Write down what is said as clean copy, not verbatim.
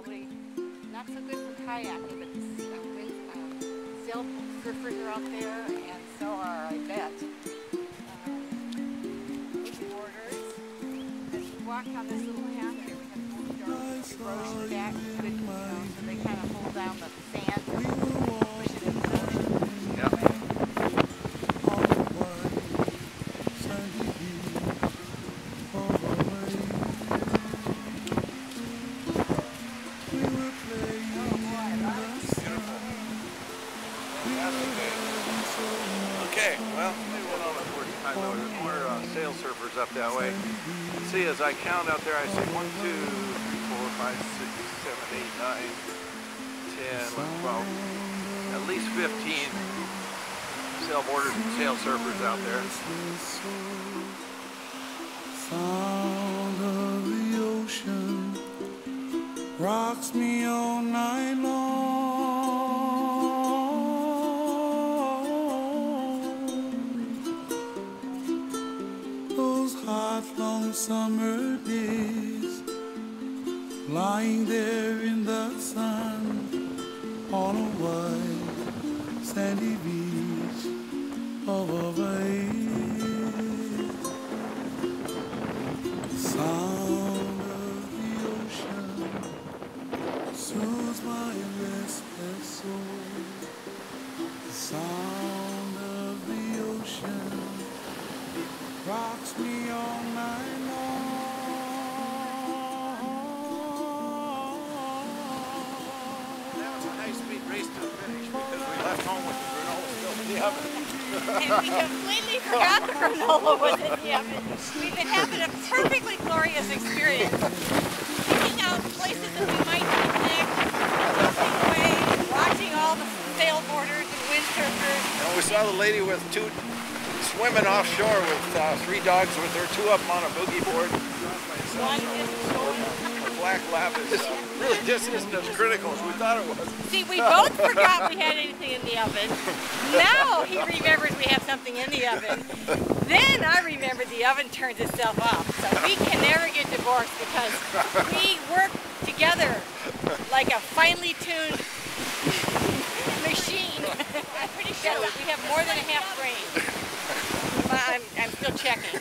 probably not so good for kayaking, but sail surfers are out there, and so are, I bet, boogie boarders. As we walk on this little path here, we have most erosion back, good, so they kind of hold down the sand and push it into the ocean. Yep. Okay, well, we went on a 45 more sail surfers up that way. See, as I count out there, I see 1, 2, 3, 4, 5, 6, 7, 8, 9, 10, 11, 12, at least 15 sailboarders and sail surfers out there. Sound of the ocean rocks me all night long. Those hot, long summer days, lying there in the sun on a white, sandy beach of Hawaii. Sound of the ocean soothes my restless soul. The sound of the ocean rocks me all night long. That was a high-speed race to the finish because we left home with the granola still in the oven. And we completely forgot the granola was in the oven. We've been having a perfectly glorious experience. Picking out places that we might picnic, listening away, watching all the sailboarders and windsurfers. And we saw the lady with two swimming offshore with 3 dogs with her, 2 of them on a boogie board. One is showing. Black lab is really just isn't as critical as we thought it was. See, we both forgot we had anything in the oven. Now he remembers we have something in the oven. Then I remember the oven turns itself off. So we can never get divorced because we work together like a finely tuned machine. I'm pretty sure we have more than a half brain. I'm still checking.